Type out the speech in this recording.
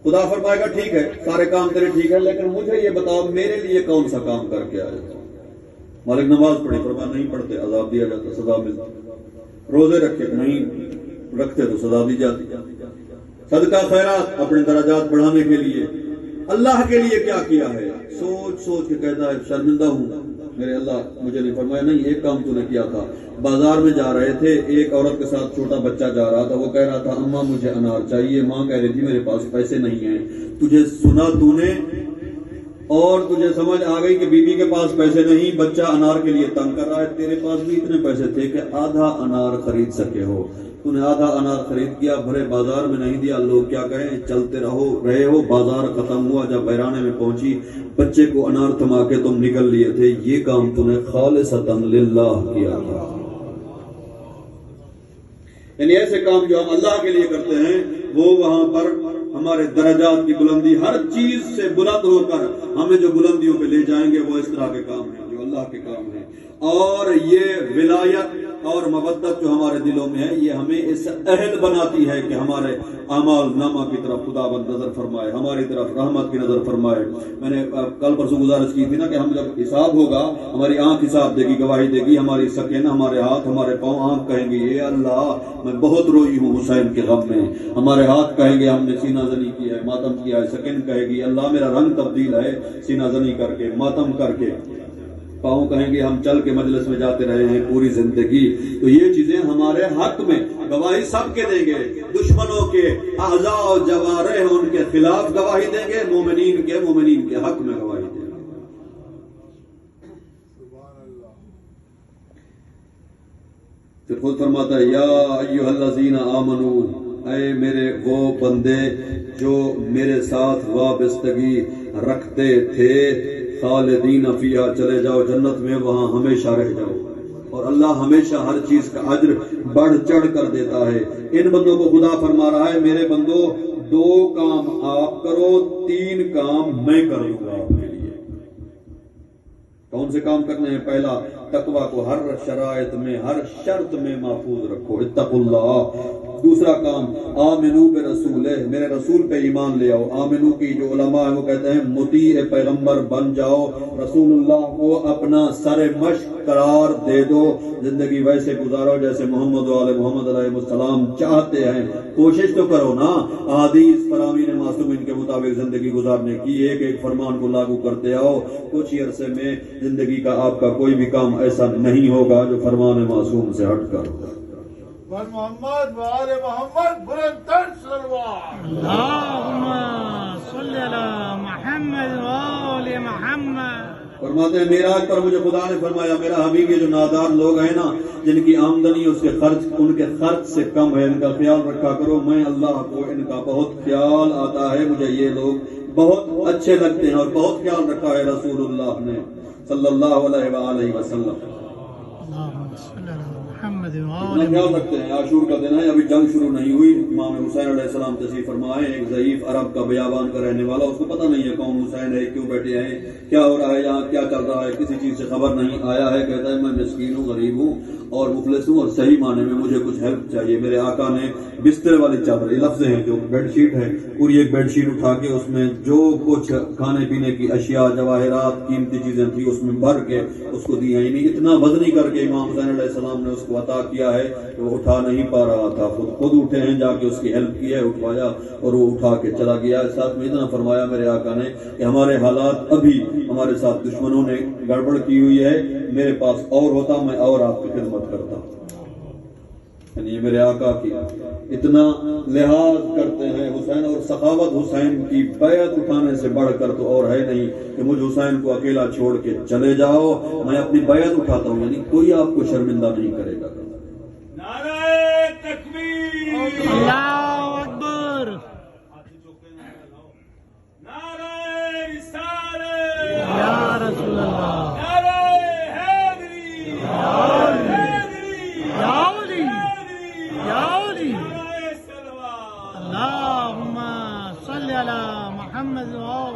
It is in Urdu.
خدا فرمائے گا ٹھیک ہے سارے کام تیرے ٹھیک ہے، لیکن مجھے یہ بتاؤ میرے لیے کون سا کام کر کے آیا تھا؟ مالک نماز پڑھی، فرمایا نہیں پڑھتے عذاب دیا جاتا، سزا ملتی، روزے رکھے نہیں رکھتے تو سزا دی جاتی، صدقہ خیرات اپنے درجات بڑھانے کے لیے اللہ کے لیے کیا کیا ہے، سوچ سوچ کے کہتا ہے شرمندہ ہوں میرے اللہ مجھے نہیں فرمایا نہیں ایک کام تو نے کیا تھا۔ بازار میں جا رہے تھے، ایک عورت کے ساتھ چھوٹا بچہ جا رہا تھا، وہ کہہ رہا تھا اماں مجھے انار چاہیے، ماں کہہ رہی تھی میرے پاس پیسے نہیں ہیں، تجھے سنا تو نے اور تجھے سمجھ آ گئی کہ بیوی کے پاس پیسے نہیں، بچہ انار کے لیے تنگ کر رہا ہے، تیرے پاس بھی اتنے پیسے تھے کہ آدھا انار خرید سکے ہو، تو نے آدھا انار خرید کیا، بھرے بازار میں نہیں دیا، لوگ کیا کہیں چلتے رہے ہو، بازار ختم ہوا، جب بحرانے میں پہنچی بچے کو انار تھما کے تم نکل لیے تھے، یہ کام تو نے خالصتاً للہ کیا تھا۔ یعنی ایسے کام جو ہم اللہ کے لیے کرتے ہیں وہ وہاں پر ہمارے درجات کی بلندی، ہر چیز سے بلند ہو کر ہمیں جو بلندیوں پہ لے جائیں گے وہ اس طرح کے کام ہیں جو اللہ کے کام ہیں۔ اور یہ ولایت اور مودت جو ہمارے دلوں میں ہے یہ ہمیں اس اہل بناتی ہے کہ ہمارے اعمال نامہ کی طرف خدا بند نظر فرمائے، ہماری طرف رحمت کی نظر فرمائے۔ میں نے کل پرسوں گزارش کی تھی نا کہ ہم جب حساب ہوگا ہماری آنکھ حساب دے گی، گواہی دے گی، ہماری سکین، ہمارے ہاتھ، ہمارے پاؤں، آنکھ کہیں گے اے اللہ میں بہت روئی ہوں حسین کے غم میں، ہمارے ہاتھ کہیں گے ہم نے سینہ زنی کیا ہے، ماتم کیا ہے، سکین کہے گی اللہ میرا رنگ تبدیل ہے سینہ زنی کر کے، ماتم کر کے، پاؤں کہیں گے ہم چل کے مجلس میں جاتے رہے ہیں پوری زندگی۔ تو یہ چیزیں ہمارے حق میں گواہی سب کے دیں گے، دشمنوں کے اعضاء و جوارح ان کے خلاف گواہی دیں گے، مومنین کے حق میں گواہی دیں گے۔ پھر خود فرماتا ہے یا ایھا الذین آمنو، اے میرے وہ بندے جو میرے ساتھ وابستگی رکھتے تھے، خالدین فیہا، چلے جاؤ جنت میں، وہاں ہمیشہ رہ جاؤ، اور اللہ ہمیشہ ہر چیز کا اجر بڑھ چڑھ کر دیتا ہے۔ ان بندوں کو خدا فرما رہا ہے میرے بندو 2 کام آپ کرو، 3 کام میں کر دوں گا آپ کے لیے۔ کون سے کام کرنے ہیں؟ پہلا تقویٰ کو ہر شرائط میں ہر شرط میں محفوظ رکھو، اتقوا اللہ۔ دوسرا کام آمنو برسول، میرے رسول پہ ایمان لے آؤ۔ آمنو کی جو علماء ہیں وہ کہتے ہیں مطیع پیغمبر بن جاؤ، رسول اللہ کو اپنا سر مشق قرار دے دو، زندگی ویسے گزارو جیسے محمد و آل محمد علیہ السلام چاہتے ہیں، کوشش تو کرو نا، احادیث فرامین معصومین کے مطابق زندگی گزارنے کی، ایک ایک فرمان کو لاگو کرتے آؤ، کچھ ہی عرصے میں زندگی کا آپ کا کوئی بھی کام ایسا نہیں ہوگا جو فرمان معصوم سے ہٹ کر ہوگا۔ محمد وآل محمد بلندتر صلوات، اللہم صلی علی محمد وآل محمد۔ فرماتے ہیں معراج پر مجھے خدا نے فرمایا میرا حبیب یہ جو نادار لوگ ہیں نا جن کی آمدنی اس کے خرچ ان کے خرچ سے کم ہے، ان کا خیال رکھا کرو، میں اللہ کو ان کا بہت خیال آتا ہے، مجھے یہ لوگ بہت اچھے لگتے ہیں اور بہت خیال رکھا ہے رسول اللہ نے صلی اللہ علیہ وآلہ وسلم۔ اللہم صلی علی محمد اتنا وآل خیال رکھتے ہیں۔ عاشور کا دن ہے، ابھی جنگ شروع نہیں ہوئی، امام حسین علیہ السلام تشریف فرمائے، ایک ضعیف عرب کا بیابان کا رہنے والا، اس کو پتہ نہیں ہے کون حسین ہے، کیوں بیٹھے ہیں، کیا ہو رہا ہے یہاں، کیا چل رہا ہے، کسی چیز سے خبر نہیں، آیا ہے کہتا ہے میں مسکین ہوں، غریب ہوں اور مفلس ہوں، اور صحیح معنی میں مجھے کچھ ہیلپ چاہیے۔ میرے آقا نے بستر والی چادر، یہ لفظ ہیں جو بیڈ شیٹ ہے، پوری ایک بیڈ شیٹ اٹھا کے اس میں جو کچھ کھانے پینے کی اشیاء، جواہرات، قیمتی چیزیں تھیں اس میں بھر کے اس کو دی ہیں، یعنی اتنا وزنی کر کے امام حسین علیہ السلام نے اس کو عطا کیا ہے کہ وہ اٹھا نہیں پا رہا تھا، خود اٹھے ہیں، جا کے اس کی ہیلپ کی ہے، اٹھوایا اور وہ اٹھا کے چلا گیا۔ ساتھ میں اتنا فرمایا میرے آقا نے کہ ہمارے حالات ابھی ہمارے ساتھ دشمنوں نے گڑبڑ کی ہوئی ہے، میرے پاس اور ہوتا میں اور آپ کی خدمت کرتا۔ یعنی یہ میرے آقا کی اتنا لحاظ کرتے ہیں حسین، اور سخاوت حسین کی بیعت اٹھانے سے بڑھ کر تو اور ہے نہیں کہ مجھ حسین کو اکیلا چھوڑ کے چلے جاؤ، میں اپنی بیعت اٹھاتا ہوں، یعنی کوئی آپ کو شرمندہ نہیں کرے گا۔ نعرہ تکبیر، اللہ اکبر، نعرہ رسالت، یا رسول اللہ، نعرہ حیدری، یا علی، یا علی، نعرہ صلوات۔ اللہم صلی علی محمد وآل